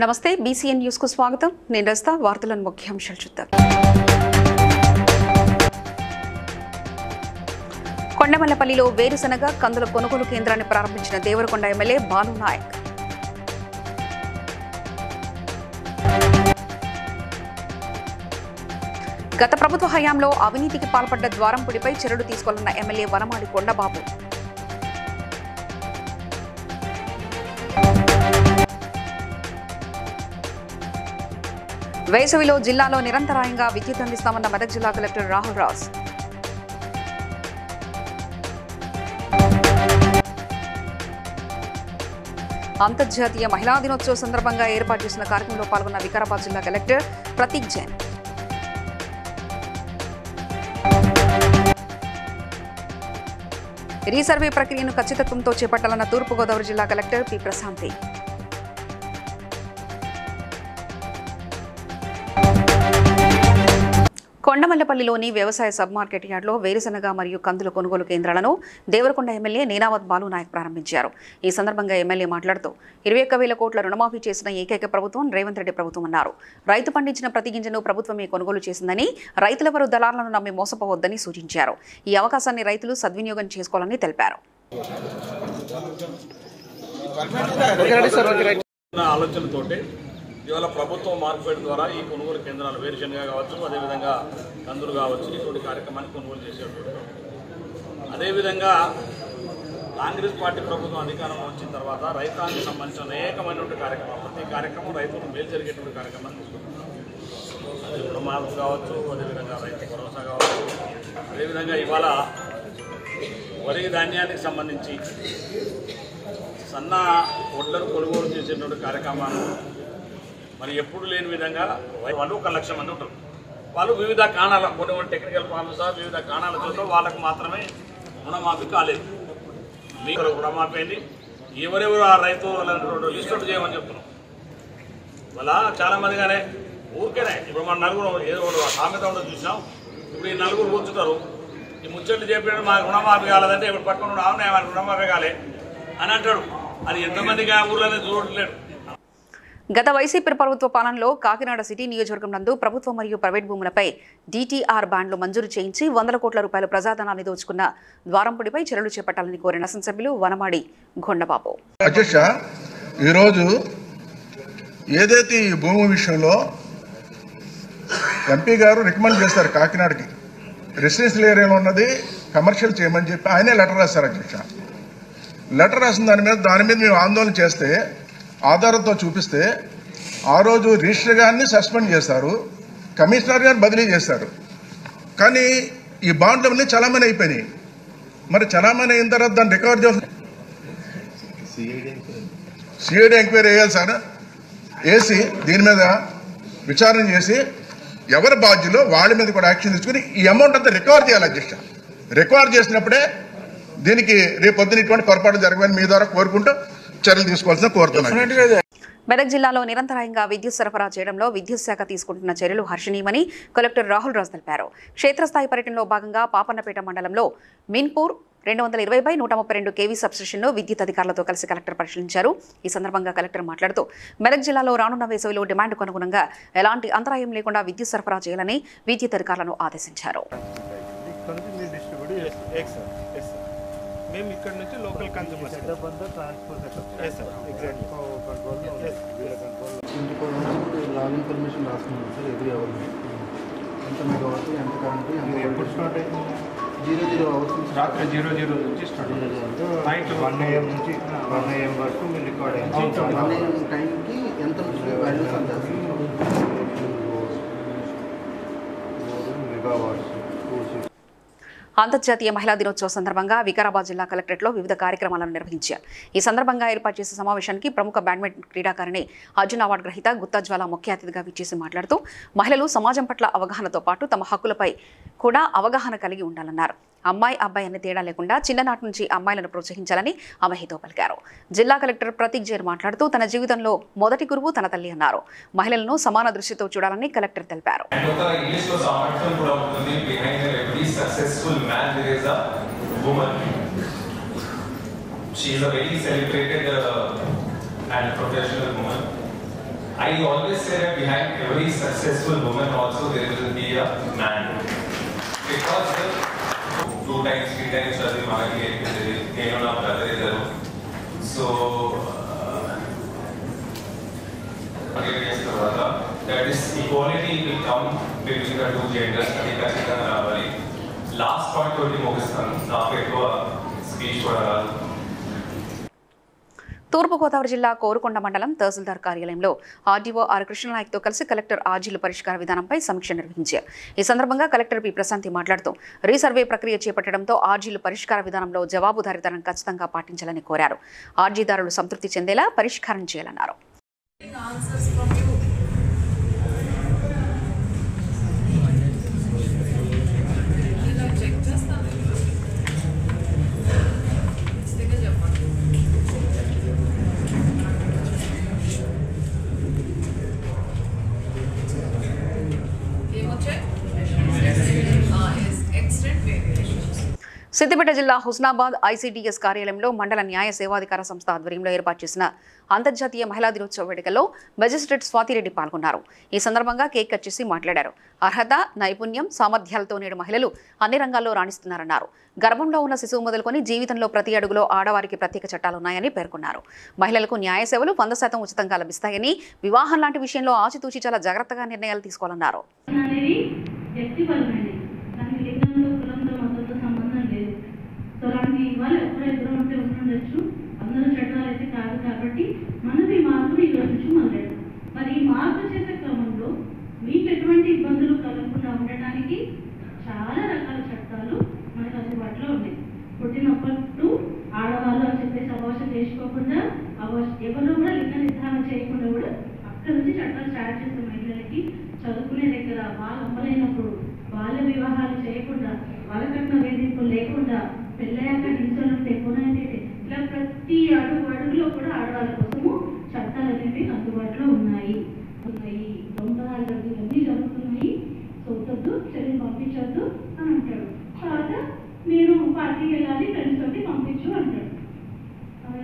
నమస్తే BCN news కు స్వాగతం నేను రస్తా వార్తలను ముఖ్యాంశాలు చూద్దాం కొండమల్లపల్లిలో వేరుశనగ కందుల కొనుగోలు కేంద్రాన్ని ప్రారంభించిన దేవరకొండ ఎమ్మెల్యే బాలు నాయక్ గత ప్రభుత్వ హయాంలో అవినీతికి పాల్పడ్డ ద్వారంపుడిపై చర్యలు తీసుకోవాలన్న ఎమ్మెల్యే వనమాడి కొండబాబు వేసవిలో జిల్లాలో నిరంతరాయంగా విద్యుత్ అందిస్తామన్న మెదక్ జిల్లా కలెక్టర్ రాహుల్ రాజ్ అంతర్జాతీయ మహిళా దినోత్సవ సందర్భంగా ఏర్పాటు చేసిన కార్యక్రమంలో పాల్గొన్న వికారాబాద్ జిల్లా కలెక్టర్ ప్రతీక్ జైన్ రీసర్వే ప్రక్రియను ఖచ్చితత్వంతో చేపట్టాలన్న తూర్పుగోదావరి జిల్లా కలెక్టర్ పి ప్రశాంతి కొండమల్లపల్లిలోని వ్యవసాయ సబ్ మార్కెట్ యార్డ్లో వేరుశనగ మరియు కందుల కొనుగోలు కేంద్రాలను దేవరకొండ ఎమ్మెల్యే నీనావత్ బాలు నాయక్ ప్రారంభించారు. ఈ సందర్భంగా ఎమ్మెల్యే మాట్లాడుతూ 21,000 కోట్ల రుణమాఫీ చేసిన ఏకైక ప్రభుత్వం రేవంత్ రెడ్డి ప్రభుత్వం అన్నారు. రైతు పండించిన ప్రతి గింజను ప్రభుత్వమే కొనుగోలు చేసిందని, రైతులెవరూ దళారులను నమ్మి మోసపోవద్దని సూచించారు. ఈ అవకాశాన్ని రైతులు సద్వినియోగం చేసుకోవాలని తెలిపారు. ఇవాళ ప్రభుత్వం మార్కెట్ ద్వారా ఈ కొనుగోలు కేంద్రాలు వేరుశనగ కావచ్చు, అదేవిధంగా కందులు కావచ్చు, ఇటువంటి కార్యక్రమాన్ని కొనుగోలు చేసేటువంటి. అదేవిధంగా కాంగ్రెస్ పార్టీ ప్రభుత్వం అధికారం వచ్చిన తర్వాత రైతాంగానికి సంబంధించిన అనేకమైనటువంటి కార్యక్రమాలు, ప్రతి కార్యక్రమం రైతులకు మేలు జరిగేటువంటి కార్యక్రమాన్ని తీసుకుంటున్నారు. అది రుణమాఫీ కావచ్చు, అదేవిధంగా రైతు భరోసా కావచ్చు, అదేవిధంగా ఇవాళ వరి ధాన్యానికి సంబంధించి సన్న వడ్లను కొనుగోలు చేసేటువంటి కార్యక్రమాలు మరి ఎప్పుడు లేని విధంగా వాళ్ళు 1,00,000 మంది ఉంటారు. వాళ్ళు వివిధ కారణాల కొన్ని టెక్నికల్ ప్రాబ్లమ్స్, వివిధ కారణాల చోట వాళ్ళకు మాత్రమే రుణమాఫీ కాలేదు. మీకు రుణమాఫీ అయింది. ఎవరెవరు ఆ రైతు లిస్ట్ అవుట్ చేయమని చెప్తున్నాం. వాళ్ళ చాలామందిగానే ఊరికేనే ఇప్పుడు మన నలుగురు ఏదో సామెత ఉండదు చూసినాం. ఇప్పుడు ఈ నలుగురు కూర్చుంటారు, ఈ ముచ్చట్లు చెప్పాడు మాకు రుణమాఫీ కాలేదంటే ఇప్పుడు పట్టుకున్నాడు, అవునా మనకు రుణమాఫీ కాలే అని అంటాడు. అది ఎంతమందిగా ఊర్లోనే చూడట్లేడు. గత వైసీపీ ప్రభుత్వ పాలనలో కాకినాడ సిటీ నియోజకవర్గం నందు ప్రభుత్వ మరియు ప్రైవేట్ భూములపై డిటిఆర్ బాండ్లు మంజూరు చేయించి 100 కోట్ల రూపాయల ప్రజాధనాన్ని దోచుకున్న ద్వారంపుడిపై చర్యలు చేపట్టాలని కోరిన శాసనసభ్యులు వనమాడి కొండబాబు. అధ్యక్ష, ఈరోజు ఏదైతే ఈ భూమి విషయంలో ఎంపీ గారు రికమెండ్ చేస్తారు కాకినాడకి రెసిడెన్షియల్ ఏరియాలో ఉన్నది కమర్షియల్ చేయమని చెప్పి ఆయనే లెటర్ రాస్తారు. అధ్యక్ష, లెటర్ రాసిన దాని మీద మేము ఆందోళన చేస్తే ఆధారంతో చూపిస్తే ఆ రోజు రిజిస్టర్ గారిని సస్పెండ్ చేశారు, కమిషనర్ గారిని బదిలీ చేశారు. కానీ ఈ బాండ్లు అన్నీ చలామణి అయిపోయినాయి. మరి చలామణి అయిన తర్వాత దాన్ని రికవర్ చేసి సిఐడి ఎంక్వైరీ వేయాలి సార్. వేసి దీని మీద విచారణ చేసి ఎవరి బాధ్యులో వాళ్ళ మీద కూడా యాక్షన్ తీసుకుని ఈ అమౌంట్ అంతా రికవర్ చేయాలి. అధ్యక్ష, రికవర్ చేసినప్పుడే దీనికి రేపు పొద్దున ఇటువంటి పొరపాటు జరగని మీ ద్వారా కోరుకుంటూ చర్యలు తీసుకోవాల్సిన కోరుతున్నాను. మెదక్ జిల్లాలో నిరంతరాయంగా విద్యుత్ సరఫరా చేయడంలో విద్యుత్ శాఖ తీసుకుంటున్న చర్యలు హర్షణీయమని కలెక్టర్ రాహుల్ రాజ్ తెలిపారు. క్షేత్రస్థాయి పర్యటనలో భాగంగా పాపన్నపేట మండలంలో మిన్పూర్ 220/132 kV సబ్స్టేషన్ను విద్యుత్ అధికారులతో కలిసి కలెక్టర్ పరిశీలించారు. ఈ సందర్భంగా కలెక్టర్ మాట్లాడుతూ మెదక్ జిల్లాలో రానున్న వేసవిలో డిమాండ్కు అనుగుణంగా ఎలాంటి అంతరాయం లేకుండా విద్యుత్ సరఫరా చేయాలని విద్యుత్ అధికారులను ఆదేశించారు. మేము ఇక్కడ నుంచి లోకల్ కన్జ్యూమర్స్ లాగ్ ఇన్ఫర్మేషన్ రాసుకున్నాను సార్. ఎవ్రీ అవర్ ఎంత మెగావాట్ ఎంత కరెంట్ ఎప్పుడు స్టార్ట్ అయింది? 00 అవర్స్ రాత్రి 00 నుంచి స్టార్ట్ అయింది. నైట్ 1 AM నుంచి 1 AM వరకు మీరు రికార్డ్ అయింది. 1 AM టైంకి ఎంత వాల్యూస్ అంటారు? మెగావాట్స్. అంతర్జాతీయ మహిళా దినోత్సవ సందర్భంగా వికారాబాద్ జిల్లా కలెక్టరేట్లో వివిధ కార్యక్రమాలను నిర్వహించారు. ఈ సందర్భంగా ఏర్పాటు చేసే సమావేశానికి ప్రముఖ బ్యాడ్మింటన్ క్రీడాకారిణి అర్జున్ అవార్డు గ్రహీత గుత్తాజ్వాల ముఖ్య అతిథిగా విచ్చేసి మాట్లాడుతూ మహిళలు సమాజం పట్ల అవగాహనతో పాటు తమ హక్కులపై కూడా అవగాహన కలిగి ఉండాలన్నారు. అమ్మాయి అబ్బాయి అనే తేడా లేకుండా చిన్ననాటి నుంచి అమ్మాయిలను ప్రోత్సహించాలని ఆమె హితో పలికారు. జిల్లా కలెక్టర్ ప్రతీక్ జైన్ మాట్లాడుతూ తన జీవితంలో మొదటి గురువు తన తల్లి అన్నారు. మహిళలను సమాన దృష్టితో చూడాలని కలెక్టర్ తెలిపారు. She is a very celebrated and professional woman. I always say that behind every successful woman also there will be a man. Because two times, three times, chadi manaki నేను నా బ్రదర్ ఇద్దరు. So తర్వాత that is equality will come between the two genders. అది ఖచ్చితంగా రావాలి. Last point తోటి ముగిస్తాను. నాకు ఎక్కువ స్పీచ్ కూడా రాదు. తూర్పుగోదావరి జిల్లా కోరుకొండ మండలం తహసీల్దార్ కార్యాలయంలో ఆర్డీఓ ఆర్ కృష్ణనాయక్తో కలిసి కలెక్టర్ ఆర్జీల పరిష్కార విధానంపై సమీక్ష నిర్వహించారు. ఈ సందర్భంగా కలెక్టర్ పి ప్రశాంతి మాట్లాడుతూ రీసర్వే ప్రక్రియ చేపట్టడంతో ఆర్జీల పరిష్కార విధానంలో జవాబుదారీతనం ఖచ్చితంగా పాటించాలని కోరారు. ఆర్జీదారులు సంతృప్తి చెందేలా పరిష్కారం చేయాలన్నారు. సిద్దిపేట జిల్లా హుస్నాబాద్ ఐసీడీఎస్ కార్యాలయంలో మండల న్యాయ సేవాధికార సంస్థ ఆధ్వర్యంలో ఏర్పాటు చేసిన అంతర్జాతీయ మహిళా దినోత్సవ వేడుకల్లో మెజిస్ట్రేట్ స్వాతిరెడ్డి పాల్గొన్నారు. ఈ సందర్భంగా కేక్ కట్ చేసి మాట్లాడారు. అర్హత, నైపుణ్యం, సామర్థ్యాలతో నేడు మహిళలు అన్ని రంగాల్లో రాణిస్తున్నారన్నారు. గర్భంలో ఉన్న శిశువు మొదలుకొని జీవితంలో ప్రతి అడుగులో ఆడవారికి ప్రత్యేక చట్టాలున్నాయని పేర్కొన్నారు. మహిళలకు న్యాయ సేవలు 100% ఉచితంగా లభిస్తాయని, వివాహం లాంటి విషయంలో ఆచితూచి చాలా జాగ్రత్తగా నిర్ణయాలు తీసుకోవాలన్నారు. వాళ్ళు ఎప్పుడెప్పుడు ఉంటే ఉండొచ్చు, అందరూ చట్టాలు అయితే కాదు. కాబట్టి మనం ఈ మార్పుని ఈరోజు నుంచి మొదలెడతాం. మరి ఈ మార్పు చేసే క్రమంలో మీకు ఎటువంటి ఇబ్బందులు కలగకుండా ఉండటానికి చాలా రకాల చట్టాలు మనకు అందుబాటులో ఉన్నాయి. పుట్టినప్పుడు ఆడవాళ్ళు అని చెప్పేసి అబార్షన్ చేసుకోకుండా, ఎవరు కూడా లింగ నిర్ధారణ చేయకుండా కూడా అక్కడి నుంచి చట్టాలు స్టార్ట్ చేసే మహిళలకి చదువుకునే దగ్గర వాళ్ళు అమ్మలేనప్పుడు బాల్య వివాహాలు చేయకుండా, వాళ్ళకట్న వేధింపులు లేకుండా, పెళ్ళయ్యాక హింసలు ఎక్కువనైతే ఇలా ప్రతి అడుగులో కూడా ఆడవాళ్ళ కోసము చట్టాలు అనేవి అందుబాటులో ఉన్నాయి. దొంగలు ఇవన్నీ జరుగుతున్నాయి. సోతొద్దు, చెల్లిని పంపించొద్దు అని అంటాడు. తర్వాత నేను పార్టీకి వెళ్ళాలి, ఫ్రెండ్స్ తోటి పంపించు అంటాడు.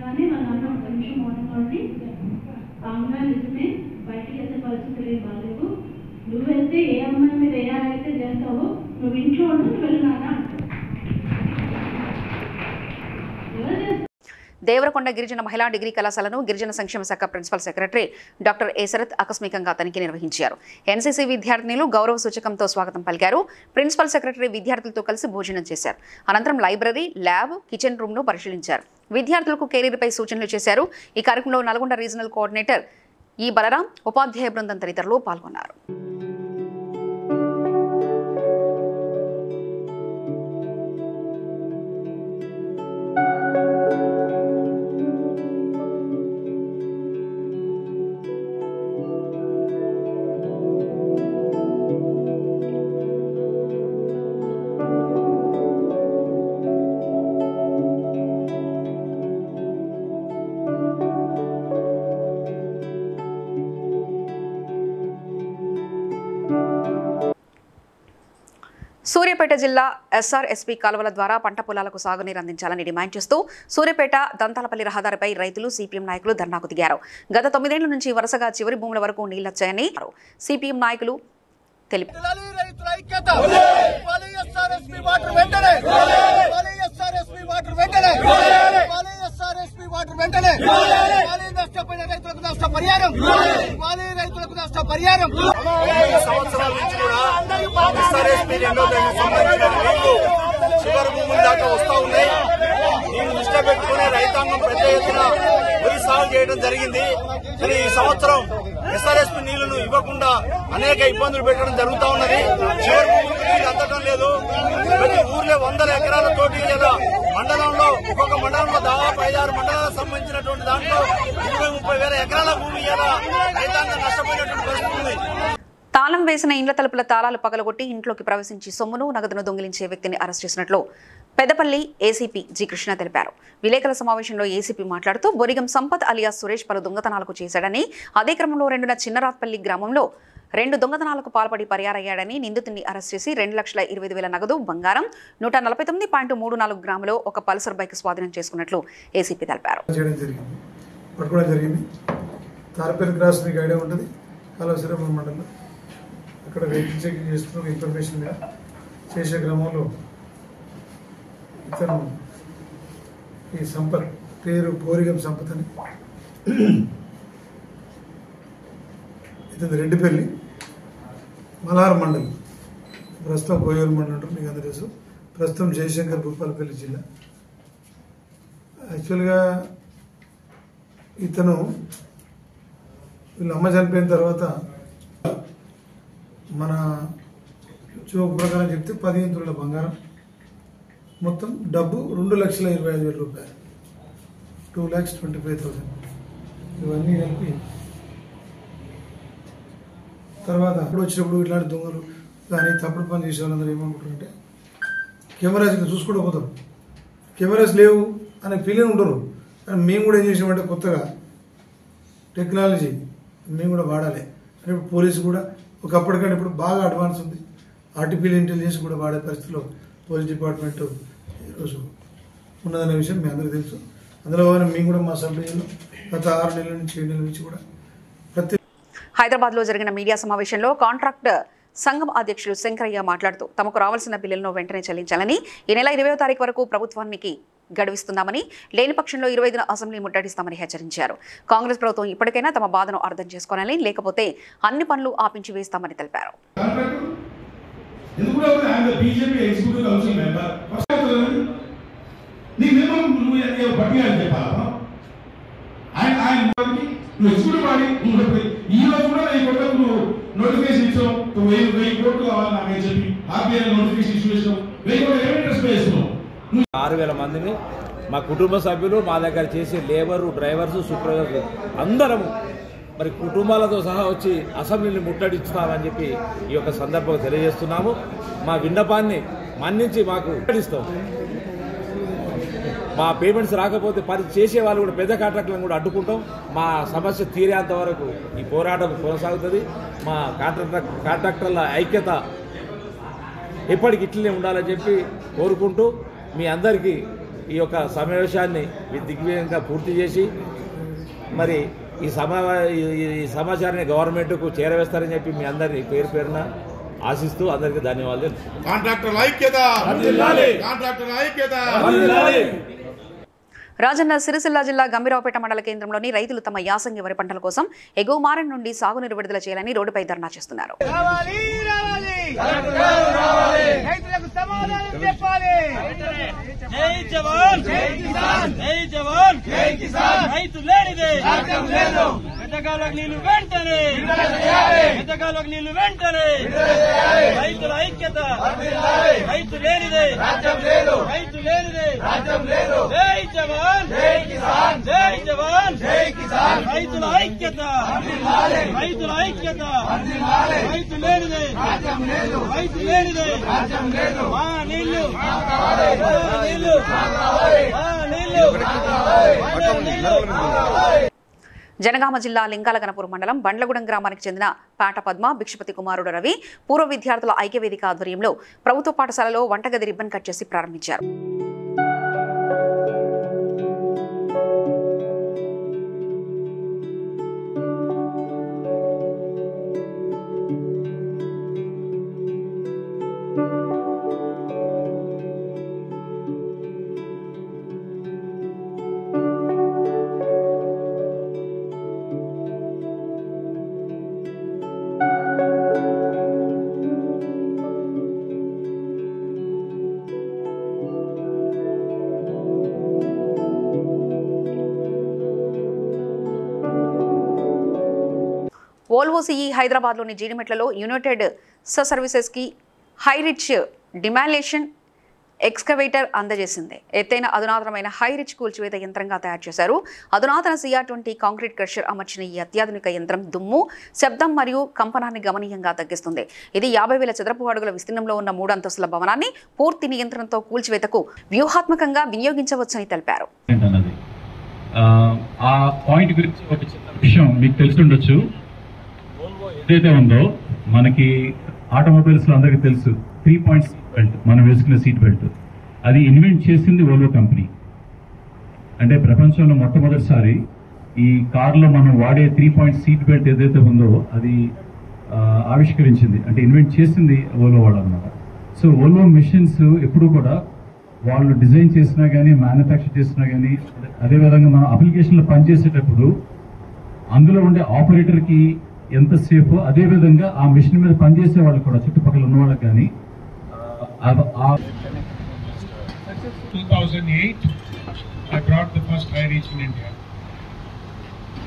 కానీ వాళ్ళ నాన్న ఒక నిమిషం మౌనంలోని కామ్గా నిజమే, బయటికి వెళ్తే పరిస్థితులు ఏం బాగాలేవు, నువ్వు వెళ్తే ఏ అమ్మాయి మీద ఏ అయితే చేస్తావో నువ్వు ఇంట్లో ఉండు, నువ్వు వెళ్ళినానా అంటాడు. దేవరకొండ గిరిజన మహిళా డిగ్రీ కళాశాలను గిరిజన సంక్షేమ శాఖ principal secretary doctor A Sharath ఆకస్మికంగా తనిఖీ నిర్వహించారు. ఎన్సీసీ విద్యార్థినులు గౌరవ సూచకంతో స్వాగతం పలికారు. ప్రిన్సిపల్ సెక్రటరీ విద్యార్థులతో కలిసి భోజనం చేశారు. అనంతరం లైబ్రరీ, ల్యాబ్, కిచెన్ రూమ్ను పరిశీలించారు. విద్యార్థులకు కెరీర్పై సూచనలు చేశారు. ఈ కార్యక్రమంలో నల్గొండ రీజనల్ కోఆర్డినేటర్ ఈ బలరాం, ఉపాధ్యాయ బృందం తదితరులు పాల్గొన్నారు. సూర్యాపేట జిల్లా ఎస్ఆర్ఎస్పీ కాలువల ద్వారా పంట పొలాలకు సాగునీరు అందించాలని డిమాండ్ చేస్తూ సూర్యాపేట దంతాలపల్లి రహదారిపై రైతులు, సిపిఎం నాయకులు ధర్నాకు దిగారు. గత 9 ఏళ్ల నుంచి వరుసగా చివరి భూముల వరకు నీళ్లొచ్చాయని సిపిఎం నాయకులు తెలిపారు. చివరి భూముల దాకా వస్తా ఉన్నాయి. దీన్ని దృష్టిలో పెట్టుకునే రైతాంగం పెద్ద ఎత్తున వరి సాగు చేయడం జరిగింది. కానీ ఈ సంవత్సరం ఎస్ఆర్ఎస్పీ నీళ్లను ఇవ్వకుండా అనేక ఇబ్బందులు పెట్టడం జరుగుతూ ఉన్నది. చివరి భూములకు నీళ్లు అందడం లేదు. ప్రతి ఊర్లో 100 ఎకరాల తోటి లేదా మండలంలో ఒక్కొక్క మండలంలో దాదాపు 5-6 మండలాలకు సంబంధించినటువంటి దాంట్లో 20-30 వేల ఎకరాల భూమి ఇలా రైతాంగం నష్టపోయినటువంటి పరిస్థితి ఉంది. తాళం వేసిన ఇండ్ల తలుపుల తాళాలు పగలగొట్టి ఇంట్లోకి ప్రవేశించి సొమ్మును, నగదును దొంగిలించే వ్యక్తిని అరెస్ట్ చేసినట్లు పెద్దపల్లి ఏసీపీ జి కృష్ణ తెలిపారు. విలేకరుల సమావేశంలో ఏసీపీ మాట్లాడుతూ బొరిగం సంపత్ అలియాస్ సురేష్ పలు దొంగతనాలకు చేశాడని, అదే క్రమంలో చిన్నరాత్పల్లి గ్రామంలో 2 దొంగతనాలకు పాల్పడి పరారయ్యాడని, నిందితుడిని అరెస్ట్ చేసి 2,25,000 నగదు, బంగారం, 149.34 గ్రాములో ఒక పల్సర్ బైక్ స్వాధీనం చేసుకున్నట్లు ఏసీపీ తెలిపారు. తారపల్లి క్రాస్ మీకు ఐడియా ఉంటుంది, కాళేశ్వరం మండలం. అక్కడ వెహికల్ చెకింగ్ చేస్తున్న ఇన్ఫర్మేషన్ మీద చేసే క్రమంలో ఇతను ఈ సంపత్ పేరు పోరిగం సంపత్ అని, ఇతను రెడ్డిపల్లి మలార్ మండలం, ప్రస్తుతం కోయూరు మండలం ఉంటుంది, మీకు అందరూ తెలుసు. ప్రస్తుతం జయశంకర్ భూపాలపల్లి జిల్లా. యాక్చువల్గా ఇతను వీళ్ళ అమ్మ చనిపోయిన తర్వాత మన చోకు ప్రకారం చెప్తే 15 తులాల బంగారం, మొత్తం డబ్బు 2,25,000 రూపాయలు, 2,25,000 ఇవన్నీ కలిపి. తర్వాత అప్పుడు వచ్చినప్పుడు ఇట్లాంటి దొంగలు కానీ తప్పుడు పని చేసే వాళ్ళందరూ ఏమనుకుంటారంటే కెమెరాస్ చూసుకుంటూ పోతారు, కెమెరాస్ లేవు అనే ఫీలింగ్ ఉంటారు. కానీ మేము కూడా ఏం చేసామంటే కొత్తగా టెక్నాలజీ మేము కూడా వాడాలి అంటే ఇప్పుడు పోలీసు కూడా ఒకప్పటికంటే ఇప్పుడు బాగా అడ్వాన్స్ ఉంది, ఆర్టిఫిషియల్ ఇంటెలిజెన్స్ కూడా వాడే పరిస్థితిలో పోలీస్ డిపార్ట్మెంట్ ఈరోజు ఉన్నదనే విషయం మీ అందరికీ తెలుసు. అందులో మేము కూడా మా సబ్ డివిజన్లో గత 6 నెలల నుంచి 7 నెలల నుంచి కూడా ప్రతి హైదరాబాద్లో జరిగిన మీడియా సమావేశంలో కాంట్రాక్ట్ సంఘం అధ్యక్షులు శంకరయ్య మాట్లాడుతూ తమకు రావాల్సిన బిల్లులను వెంటనే చెల్లించాలని, ఈ నెల 20వ తారీఖు వరకు ప్రభుత్వానికి గడువిస్తున్నామని, లేని పక్షంలో 25న అసెంబ్లీ ముట్టడిస్తామని హెచ్చరించారు. కాంగ్రెస్ ప్రభుత్వం ఇప్పటికైనా తమ బాధను అర్థం చేసుకోవాలని, లేకపోతే అన్ని పనులు ఆపించి వేస్తామని తెలిపారు. నోటిఫికేషన్ ఇచ్చాం 1000 కోట్లు కావాలి నాకని చెప్పి ఆర్బీఐ నోటిఫికేషన్ ఇష్యూ చేసినాం, 1000 కోట్లు ఏమి ఇంట్రెస్ట్ వేస్తున్నాం. 6,000 మందిని మా కుటుంబ సభ్యులు, మా దగ్గర చేసే లేబరు, డ్రైవర్సు, సూపర్వైజర్లు అందరము మరి కుటుంబాలతో సహా వచ్చి అసెంబ్లీని ముట్టడిస్తామని చెప్పి ఈ యొక్క సందర్భంగా తెలియజేస్తున్నాము. మా విన్నపాన్ని మన్నించి మాకు ముట్టడిస్తాం. మా పేమెంట్స్ రాకపోతే పని చేసే వాళ్ళు కూడా పెద్ద కాంట్రాక్టులను కూడా అడ్డుకుంటాం. మా సమస్య తీరేంత వరకు ఈ పోరాటం కొనసాగుతుంది. మా కాంట్రాక్టర్ల ఐక్యత ఎప్పటికి ఇట్లనే ఉండాలని చెప్పి కోరుకుంటూ మీ అందరికీ ఈ యొక్క సమావేశాన్ని దిగ్విజయంగా పూర్తి చేసి మరి ఈ సమాచారాన్ని గవర్నమెంట్కు చేరవేస్తారని చెప్పి మీ అందరినీ పేరు పేరున ఆశిస్తూ అందరికీ ధన్యవాదాలు. కాంట్రాక్టర్ల ఐక్యత, కాంట్రాక్టర్ల ఐక్యత. రాజన్న సిరిసిల్ల జిల్లా గంభీరావుపేట మండల కేంద్రంలోని రైతులు తమ యాసంగి వరి పంటల కోసం ఎగువ మారం నుండి సాగునీరు విడుదల చేయాలని రోడ్డుపై ధర్నా చేస్తున్నారు. జై కిసాన్, జై జవాన్, జై కిసాన్. రైతుల ఐక్యత, రైతుల ఐక్యత. రైతు లేనిదే రాజ్యం లేదు, రైతు లేనిదే రాజ్యం లేదు. మా నీళ్లు, మా నీళ్లు, మా నీళ్లు, మా నీళ్లు. జనగామ జిల్లా లింగాలగనపూర్ మండలం బండ్లగూడెం గ్రామానికి చెందిన పాట పద్మ, భిక్షపతి కుమారుడు రవి పూర్వ విద్యార్థుల ఐక్యవేదిక ఆధ్వర్యంలో ప్రభుత్వ పాఠశాలలో వంటగది రిబ్బన్ కట్ చేసి ప్రారంభించారు. వోల్వో సిఈ హైదరాబాద్లోని జీడిమెట్లలో యునైటెడ్ సర్వీసెస్కి హై రిచ్ డిమాలేషన్ ఎక్స్కవేటర్ అందజేసింది. ఎత్తైన అధునాతనమైన హై రిచ్ కూల్చివేత యంత్రంగా తయారు చేశారు. అధునాతన CR20 కాంక్రీట్ క్రషర్ అమర్చిన ఈ అత్యాధునిక యంత్రం దుమ్ము, శబ్దం మరియు కంపనాన్ని గణనీయంగా తగ్గిస్తుంది. ఇది 50,000 చదరపు అడుగుల విస్తీర్ణంలో ఉన్న 3 అంతస్తుల భవనాన్ని పూర్తి నియంత్రణతో కూల్చివేతకు వ్యూహాత్మకంగా వినియోగించవచ్చని తెలిపారు. ఆ పాయింట్ గురించి ఒక చిన్న విషయం మీకు తెలుసుండొచ్చు. ఏదైతే ఉందో మనకి ఆటోమొబైల్స్ లో అందరికీ తెలుసు 3 పాయింట్ సీట్ బెల్ట్, మనం వేసుకునే సీట్ బెల్ట్, అది ఇన్వెంట్ చేసింది వోల్వో కంపెనీ. అంటే ప్రపంచంలో మొట్టమొదటిసారి ఈ కార్లో మనం వాడే 3 పాయింట్ సీట్ బెల్ట్ ఏదైతే ఉందో అది ఆవిష్కరించింది, అంటే ఇన్వెంట్ చేసింది ఓలో వాళ్ళు అన్నమాట. సో ఓలో మిషన్స్ ఎప్పుడు కూడా వాళ్ళు డిజైన్ చేసినా కానీ మ్యానుఫ్యాక్చర్ చేసినా కానీ, అదేవిధంగా మనం అప్లికేషన్లో పనిచేసేటప్పుడు అందులో ఉండే ఆపరేటర్కి ఎంత సేఫ్, అదేవిధంగా ఆ మిషన్ మీద పనిచేసే వాళ్ళు కూడా చుట్టుపక్కల ఉన్న వాళ్ళకి కానీ 2008, I brought the first high reach in India.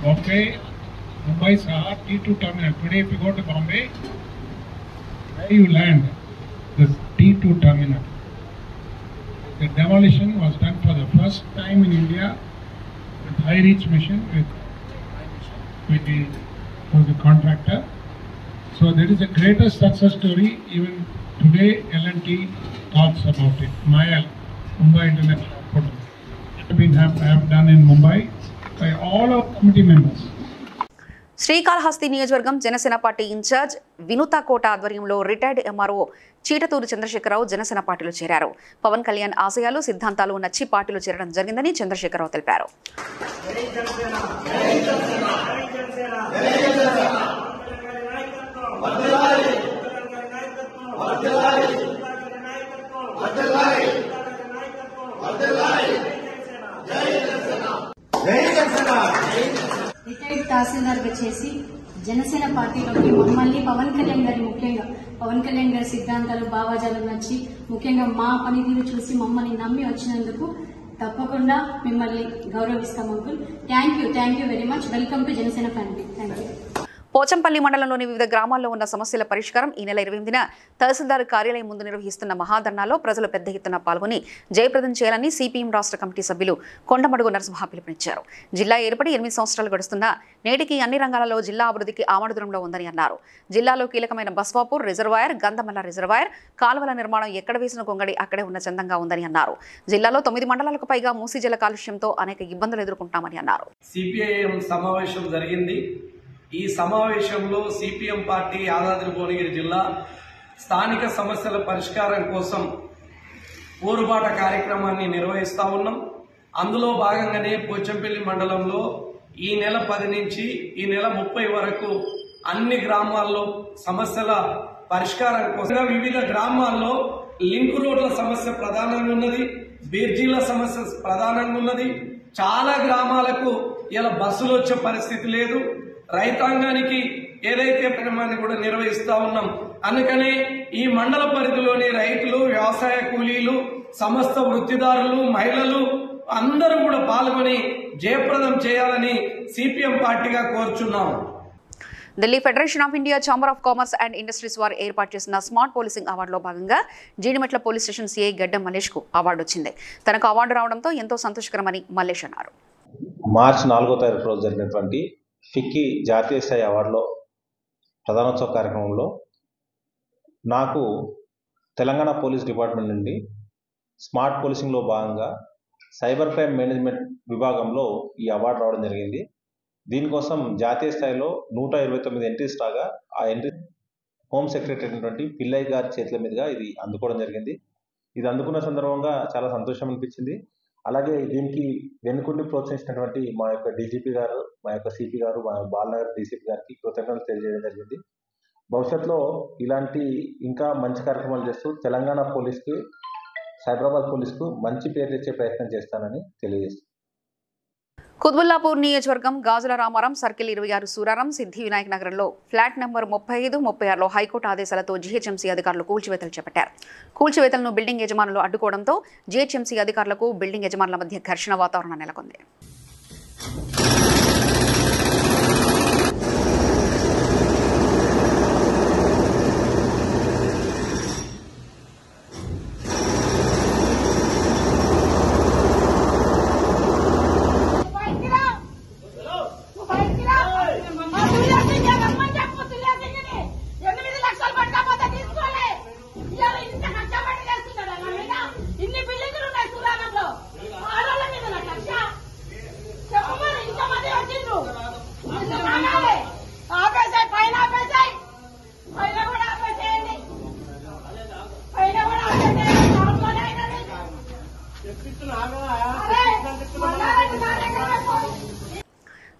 Bombay, Mumbai Saha T2 terminal. Today, if you go to Bombay, where you land, the T2 terminal. The demolition was done for the first time in India with high reach machine with the contractor. So there is a greatest success story. Even today, L&T talks about it. Mayal, Mumbai International Airport. I have done in Mumbai by all our committee members. Srikalahasti నియోజకవర్గం Janasena party incharge వినుత కోట ఆధ్వర్యంలో retired MRO చీటతూరు Chandrashekar Rao Janasena పార్టీలో చేరారు. పవన్ కళ్యాణ్ ఆశయాలు సిద్ధాంతాలు నచ్చి పార్టీలో చేరడం జరిగిందని చంద్రశేఖరరావు తెలిపారు. రిటైర్డ్ తహసీల్దార్గా చేసి జనసేన పార్టీలోకి మమ్మల్ని పవన్ కళ్యాణ్ గారి, ముఖ్యంగా పవన్ కళ్యాణ్ గారి సిద్ధాంతాలు, భావాజాలు నచ్చి, ముఖ్యంగా మా పనితీరు చూసి మమ్మల్ని నమ్మి వచ్చినందుకు తప్పకుండా మిమ్మల్ని గౌరవిస్తాం uncle. Thank you very much. Welcome to Janasena family. Thank you. Pochampally మండలంలోని వివిధ గ్రామాల్లో ఉన్న సమస్యల పరిష్కారం ఈ నెల 28న తహసీల్దార్ కార్యాలయం ముందు నిర్వహిస్తున్న మహాధర్నాలో ప్రజలు పెద్ద ఎత్తున పాల్గొని జయప్రదం చేయాలని సిపిఎం రాష్ట్ర కమిటీ సభ్యులు కొండమడుగు నరసింహ పిలుపునిచ్చారు. జిల్లా ఏర్పడి 8 సంవత్సరాలు గడుస్తున్నా నేటికి అన్ని రంగాలలో జిల్లా అభివృద్ధికి ఆమడుదూరంలో ఉందని అన్నారు. జిల్లాలో కీలకమైన బస్వాపూర్ రిజర్వాయర్, గంధమల్ల రిజర్వాయర్, కాలువల నిర్మాణం ఎక్కడ వేసిన గొంగడి అక్కడే ఉన్న చందంగా ఉందని అన్నారు. జిల్లాలో 9 మండలాలకు పైగా మూసీ జల కాలుష్యంతో అనేక ఇబ్బందులు ఎదుర్కొంటామని అన్నారు. సిపిఐఎం సమావేశం జరిగింది. ఈ సమావేశంలో సిపిఎం పార్టీ యాదాద్రి భువనగిరి జిల్లా స్థానిక సమస్యల పరిష్కారం కోసం పోరుబాట కార్యక్రమాన్ని నిర్వహిస్తా ఉన్నాం. అందులో భాగంగానే పోచంపల్లి మండలంలో ఈ నెల 10 నుంచి ఈ నెల 30 వరకు అన్ని గ్రామాల్లో సమస్యల పరిష్కారం కోసం వివిధ గ్రామాల్లో లింక్ రోడ్ల సమస్య ప్రధానంగా ఉన్నది, బీర్జీల సమస్య ప్రధానంగా ఉన్నది. చాలా గ్రామాలకు ఇలా బస్సులు వచ్చే పరిస్థితి లేదు. రైతాంగానికి ఏదైతే కార్యక్రమాన్ని కూడా నిర్వహిస్తా ఉన్నాం. అందుకనే ఈ మండల పరిధిలోని రైతులు, వ్యవసాయ కూలీలు, సమస్త వృత్తిదారులు, మహిళలు అందరూ కూడా పాల్గొని జయప్రదం చేయాలని సిపిఎం పార్టీగా కోరుచున్నాం. Delhi federation of India chamber of commerce and industries వారు ఏర్పాటు చేసిన స్మార్ట్ పోలీసింగ్ అవార్డులో భాగంగా జీడిమెట్ల పోలీస్ స్టేషన్ సిఐ గడ్డం మల్లేష్ కు అవార్డు వచ్చింది. తనకు అవార్డు రావడంతో ఎంతో సంతోషకరమని మల్లేష్ అన్నారు. మార్చి 4వ తారీఖు రోజు జరిగినటువంటి ఫిక్కీ జాతీయ స్థాయి అవార్డులో ప్రధానోత్సవ కార్యక్రమంలో నాకు తెలంగాణ పోలీస్ డిపార్ట్మెంట్ నుండి స్మార్ట్ పోలీసింగ్లో భాగంగా సైబర్ క్రైమ్ మేనేజ్మెంట్ విభాగంలో ఈ అవార్డు రావడం జరిగింది. దీనికోసం జాతీయ స్థాయిలో 129 ఎంట్రీస్ రాగా ఆ ఎంట్రీ హోమ్ సెక్రటరీ అయినటువంటి పిల్లయ్య గారి చేతుల మీదుగా ఇది అందుకోవడం జరిగింది. ఇది అందుకున్న సందర్భంగా చాలా సంతోషం అనిపించింది. అలాగే దీనికి వెనుకుండి ప్రోత్సహించినటువంటి మా యొక్క డీజీపీ గారు, మా యొక్క సిపి గారు, మా బాలనగర్ డీసీపీ గారికి కృతజ్ఞతలు తెలియజేయడం జరిగింది. భవిష్యత్తులో ఇలాంటి ఇంకా మంచి కార్యక్రమాలు చేస్తూ తెలంగాణ పోలీస్కి, సైబరాబాద్ పోలీస్కు మంచి పేరు తెచ్చే ప్రయత్నం చేస్తానని తెలియజేస్తాను. కుత్బుల్లాపూర్ నియోజకవర్గం గాజుల రామారం సర్కిల్ 26 సూరారం సిద్ధి వినాయక్ నగరంలో ఫ్లాట్ నెంబర్ 35, 36లో హైకోర్టు ఆదేశాలతో జీహెచ్ఎంసీ అధికారులు కూల్చివేతలు చేపట్టారు. కూల్చివేతలను బిల్డింగ్ యజమానులు అడ్డుకోవడంతో జీహెచ్ఎంసీ అధికారులకు బిల్డింగ్ యజమానుల మధ్య ఘర్షణ వాతావరణం నెలకొంది. ఇన్ని బిల్డింగులు ఉన్నాయి సూరారంలో, ఆడోళ్ళ మీద లక్ష చెప్పమని ఇంత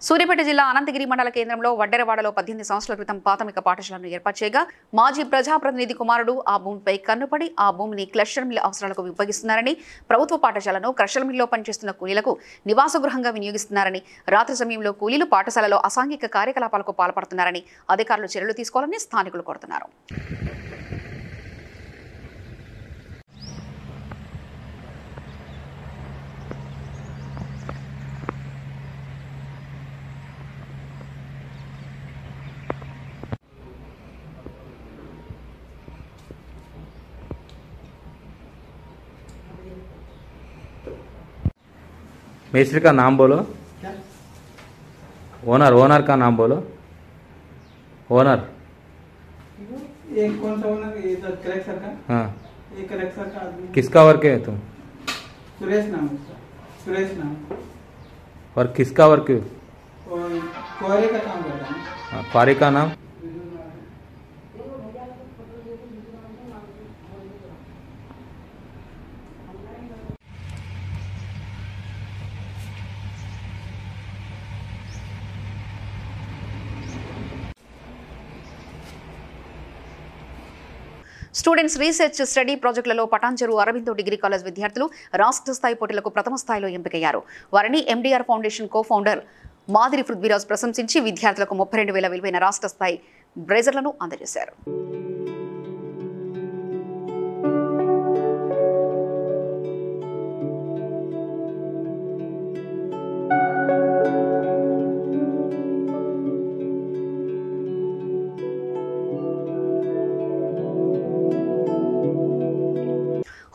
సూర్యాపేట జిల్లా అనంతగిరి మండల కేంద్రంలో వడ్డెరవాడలో 18 సంవత్సరాల క్రితం ప్రాథమిక పాఠశాలను ఏర్పాటు చేయగా మాజీ ప్రజాప్రతినిధి కుమారుడు ఆ భూమిపై కన్నుపడి ఆ భూమిని క్లస్టర్ మిల్ అవసరాలకు ఉపయోగిస్తున్నారని, ప్రభుత్వ పాఠశాలను క్రషర్ మిల్లో పనిచేస్తున్న కూలీలకు నివాస గృహంగా వినియోగిస్తున్నారని, రాత్రి సమయంలో కూలీలు పాఠశాలలో అసాంఘిక కార్యకలాపాలకు పాల్పడుతున్నారని అధికారులు చర్యలు తీసుకోవాలని స్థానికులు కోరుతున్నారు. मिस्त्री का नाम बोलो. क्या? ओनर का नाम बोलो. ओनर एक कौन सा ओनर? ये कलेक्टर का. हाँ. ये कलेक्टर का आदमी. किसका वर्क है तुम? सुरेश नाम है. सुरेश नाम. और किसका वर्क है? क्वारी का काम करता है. हाँ, क्वारी का नाम? స్టూడెంట్స్ రీసెర్చ్ స్టడీ ప్రాజెక్టులలో పటాన్చెరు అరబిందో డిగ్రీ కాలేజ్ విద్యార్థులు రాష్ట్ర స్థాయి పోటీలకు ప్రథమ స్థాయిలో ఎంపికయ్యారు. వారిని ఎండీఆర్ ఫౌండేషన్ కో ఫౌండర్ మాదిరి పృథ్వీరాజ్ ప్రశంసించి విద్యార్థులకు 32,000 విలువైన రాష్ట్ర స్థాయి బ్రేజర్లను అందజేశారు.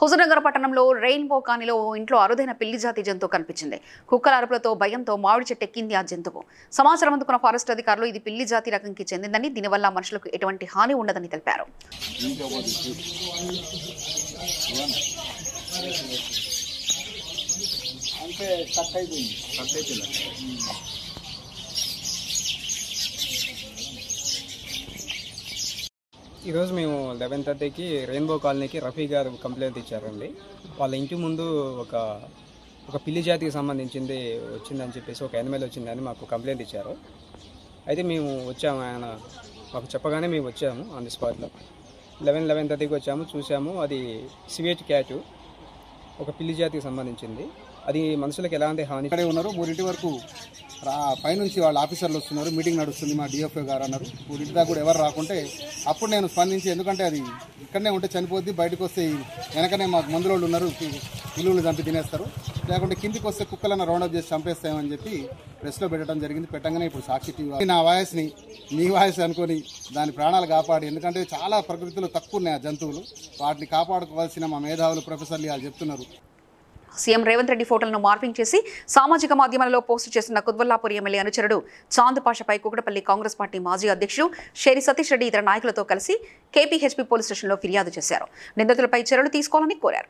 హుజూర్నగర్ పట్టణంలో రెయిన్బో కాలనీలో ఓ ఇంట్లో అరుదైన పిల్లి జాతి జంతువు కనిపించింది. కుక్కల అరుపులతో భయంతో మామిడి చెట్టు ఎక్కింది ఆ జంతువు. సమాచారం అందుకున్న ఫారెస్ట్ అధికారులు ఇది పిల్లి జాతి రకంకి చెందిందని, దీనివల్ల మనుషులకు ఎటువంటి హాని ఉండదని తెలిపారు. ఈరోజు మేము 11:30కి రెయిన్బో కాలనీకి రఫీ గారు కంప్లైంట్ ఇచ్చారండి. వాళ్ళ ఇంటి ముందు ఒక పిల్లి జాతికి సంబంధించింది వచ్చిందని చెప్పేసి, ఒక యానిమల్ వచ్చిందని మాకు కంప్లైంట్ ఇచ్చారు. అయితే మేము వచ్చాము, ఆయన మాకు చెప్పగానే మేము వచ్చాము ఆన్ ది స్పాట్లో. 11:30కి వచ్చాము, చూసాము. అది స్వీట్ క్యాట్, ఒక పిల్లి జాతికి సంబంధించింది. అది మనుషులకు ఎలాంటి హాని. ఇక్కడే ఉన్నారు. 3 వరకు పైనుంచి వాళ్ళ ఆఫీసర్లు వస్తున్నారు, మీటింగ్ నడుస్తుంది, మా డిఎఫ్ఓ గారు అన్నారు. 3 దాకా కూడా ఎవరు రాకుంటే అప్పుడు నేను స్పందించి, ఎందుకంటే అది ఇక్కడనే ఉంటే చనిపోద్ది, బయటకు వస్తే వెనకనే మాకు మందులోళ్ళు ఉన్నారు, పిల్లులు చంపి తినేస్తారు, లేకుంటే కిందికి వస్తే కుక్కలను రౌండప్ చేసి చంపేస్తామని చెప్పి ప్రెస్లో పెట్టడం జరిగింది. పెట్టగానే ఇప్పుడు సాక్షి టీవీ నా వాయిస్ని మీ వాయిస్ అనుకొని దాని ప్రాణాలు కాపాడి, ఎందుకంటే చాలా ప్రకృతిలో తక్కువ ఉన్నాయి ఆ జంతువులు, వాటిని కాపాడుకోవాల్సిన మా మేధావులు ప్రొఫెసర్లు వాళ్ళు చెప్తున్నారు. సీఎం రేవంత్ రెడ్డి ఫోటోలను మార్పింగ్ చేసి సామాజిక మాధ్యమాలలో పోస్టు చేస్తున్న కుత్బుల్లాపూర్ ఎమ్మెల్యే అనుచరుడు చాంద్ పాషాపై కూకటపల్లి కాంగ్రెస్ పార్టీ మాజీ అధ్యక్షుడు షేరి సతీష్ రెడ్డి ఇతర నాయకులతో కలిసి కేపీహెచ్పీ పోలీస్ స్టేషన్లో ఫిర్యాదు చేశారు. నిందితులపై చర్యలు తీసుకోవాలని కోరారు.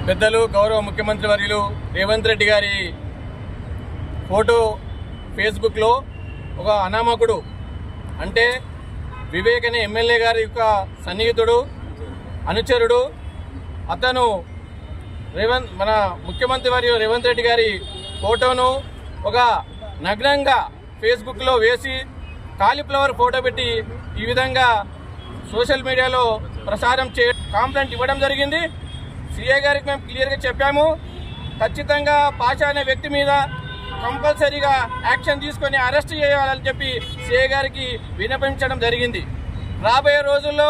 పెద్దలు గౌరవ ముఖ్యమంత్రి వర్యులు రేవంత్ రెడ్డి గారి ఫోటో ఫేస్బుక్లో ఒక అనామకుడు, అంటే వివేక్ అనే ఎమ్మెల్యే గారి యొక్క సన్నిహితుడు, అనుచరుడు, అతను మన ముఖ్యమంత్రి వర్యులు రేవంత్ రెడ్డి గారి ఫోటోను ఒక నగ్నంగా ఫేస్బుక్లో వేసి కాలీఫ్లవర్ ఫోటో పెట్టి ఈ విధంగా సోషల్ మీడియాలో ప్రసారం కంప్లైంట్ ఇవ్వడం జరిగింది. సిఐ గారికి మేము క్లియర్గా చెప్పాము, ఖచ్చితంగా పాషా అనే వ్యక్తి మీద కంపల్సరీగా యాక్షన్ తీసుకొని అరెస్ట్ చేయాలని చెప్పి సిఐ గారికి విన్నపించడం జరిగింది. రాబోయే రోజుల్లో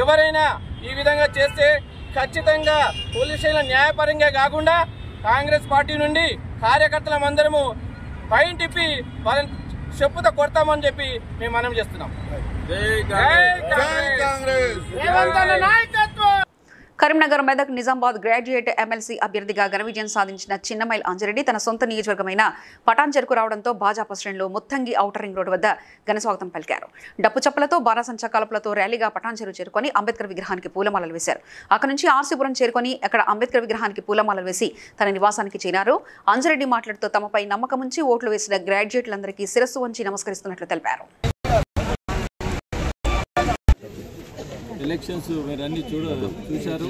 ఎవరైనా ఈ విధంగా చేస్తే ఖచ్చితంగా పోలీస్ స్టేషన్ న్యాయపరంగా కాకుండా కాంగ్రెస్ పార్టీ నుండి కార్యకర్తలమందరము పైన తిప్పి వాళ్ళని చెప్పుతో కొడతామని చెప్పి మేము మనం చేస్తున్నాం. కరీంనగర్, మెదక్, నిజామాబాద్ గ్రాడ్యుయేట్ ఎమ్మెల్సీ అభ్యర్థిగా ఘన విజయం సాధించిన చిన్నమైల్ అంజిరెడ్డి తన సొంత నియోజకవర్గమైన పటాన్చెరుకు రావడంతో భాజపా శ్రేణులు ముత్తంగి ఔటర్ రింగ్ రోడ్డు వద్ద ఘన స్వాగతం పలికారు. డప్పు చప్పలతో, బారాసంచా కాల్పులతో ర్యాలీగా పటాన్చెరు చేరుకొని అంబేద్కర్ విగ్రహానికి పూలమాలలు వేశారు. అక్కడి నుంచి ఆర్సీపురం చేరుకొని అక్కడ అంబేద్కర్ విగ్రహానికి పూలమాలలు వేసి తన నివాసానికి చేరారు. అంజిరెడ్డి మాట్లాడుతూ తమపై నమ్మకం ఉంచి ఓట్లు వేసిన గ్రాడ్యుయేట్లందరికీ శిరస్సు వంచి నమస్కరిస్తున్నట్లు తెలిపారు. ఎలక్షన్స్ మీరు అన్నీ చూశారు.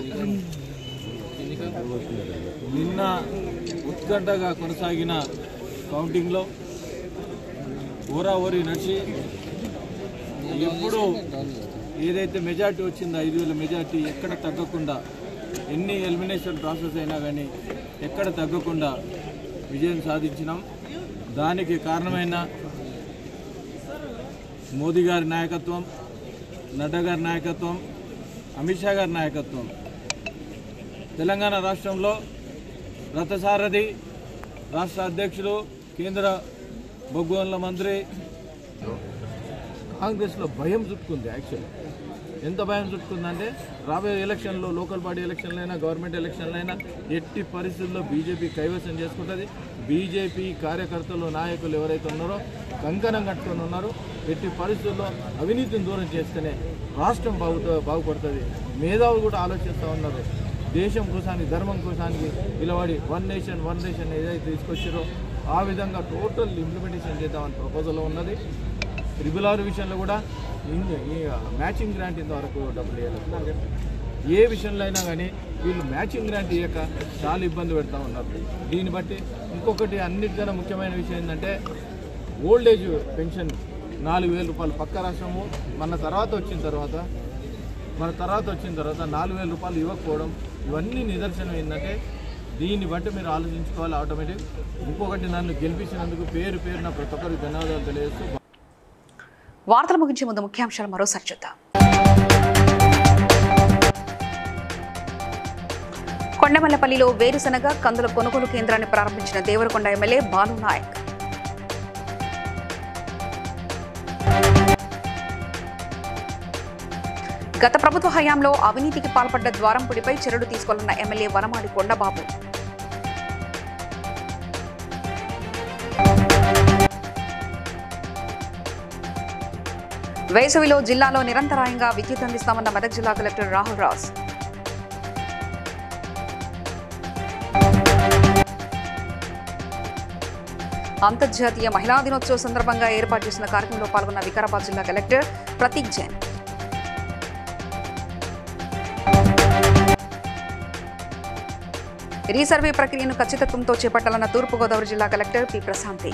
నిన్న ఉత్కంఠగా కొనసాగిన కౌంటింగ్లో ఊరాఊరి నడిచి ఎప్పుడు ఏదైతే మెజార్టీ వచ్చిందో 5,000 మెజార్టీ ఎక్కడ తగ్గకుండా ఎన్ని ఎలిమినేషన్ ప్రాసెస్ అయినా కానీ ఎక్కడ తగ్గకుండా విజయం సాధించినాం. దానికి కారణమైన మోదీ గారి నాయకత్వం, నడ్డా గారి నాయకత్వం, అమిత్ షా గారి నాయకత్వం. తెలంగాణ రాష్ట్రంలో రథసారథి, రాష్ట్ర అధ్యక్షులు, కేంద్ర బొగ్గుల మంత్రి. కాంగ్రెస్లో భయం చుట్టుకుంది. యాక్చువల్లీ ఎంత భయం చుట్టుకుందంటే రాబోయే ఎలక్షన్లో, లోకల్ బాడీ ఎలక్షన్లైనా గవర్నమెంట్ ఎలక్షన్లైనా ఎట్టి పరిస్థితుల్లో బీజేపీ కైవసం చేసుకుంటుంది. బీజేపీ కార్యకర్తలు, నాయకులు ఎవరైతే ఉన్నారో కంకణం కట్టుకొని ఉన్నారో ఎట్టి పరిస్థితుల్లో అవినీతిని దూరం చేస్తేనే రాష్ట్రం బాగుపడుతుంది. మేధావులు కూడా ఆలోచిస్తూ ఉన్నారు. దేశం కోసానికి, ధర్మం కోసానికి నిలబడి వన్ నేషన్ ఏదైతే తీసుకొచ్చారో ఆ విధంగా టోటల్ ఇంప్లిమెంటేషన్ చేద్దామని ప్రపోజల్లో ఉన్నది. RRR విషయంలో కూడా మ్యాచింగ్ గ్రాంట్ ఇంతవరకు డబ్బులు ఇవ్వలేదు. ఏ విషయంలో అయినా కానీ వీళ్ళు మ్యాచింగ్ గ్రాంట్ ఇవ్వక చాలా ఇబ్బంది పెడతా ఉన్నారు. దీన్ని బట్టి ఇంకొకటి అన్నిటికన్నా ముఖ్యమైన విషయం ఏంటంటే ఓల్డ్ ఏజ్ పెన్షన్ 4,000 రూపాయలు పక్క రాష్ట్రము మన తర్వాత వచ్చిన తర్వాత 4,000 రూపాయలు ఇవ్వకపోవడం, ఇవన్నీ నిదర్శనం ఏంటంటే దీన్ని బట్టి మీరు ఆలోచించుకోవాలి ఆటోమేటిక్. ఇంకొకటి నన్ను గెలిపించినందుకు పేరున ప్రతి ఒక్కరికి ధన్యవాదాలు తెలియజేస్తూ. వార్తలు ముగించే ముందు ముఖ్యాంశాలు మరోసారి చూద్దాం. కొండమల్లపల్లిలో వేరుశనగ, కందుల కొనుగోలు కేంద్రాన్ని ప్రారంభించిన దేవరకొండ ఎమ్మెల్యే బాలు నాయక్. గత ప్రభుత్వ హయాంలో అవినీతికి పాల్పడ్డ ద్వారంపుడిపై చర్యలు తీసుకోవాలన్న ఎమ్మెల్యే వనమాడి కొండబాబు. వేసవిలో జిల్లాలో నిరంతరాయంగా విద్యుత్ అందిస్తామన్న మెదక్ జిల్లా కలెక్టర్ రాహుల్ రాజ్. అంతర్జాతీయ మహిళా దినోత్సవ సందర్భంగా ఏర్పాటు చేసిన కార్యక్రమంలో పాల్గొన్న వికారాబాద్ జిల్లా కలెక్టర్ ప్రతీక్ జైన్. రీసర్వే ప్రక్రియను ఖచ్చితత్వంతో చేపట్టాలన్న తూర్పుగోదావరి జిల్లా కలెక్టర్ పి ప్రశాంతి.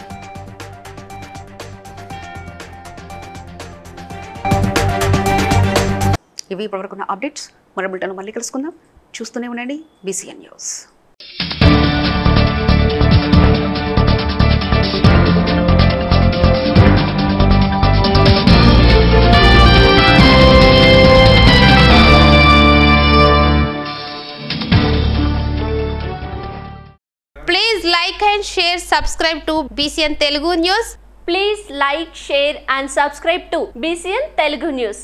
ఇవి ఇప్పటివరకున్న అప్డేట్స్. మరో బులెటిన్లో మళ్ళీ కలుసుకుందాం. చూస్తూనే ఉండండి BCN news. Please like and share, subscribe to BCN Telugu News. Please like, share and subscribe to BCN Telugu News.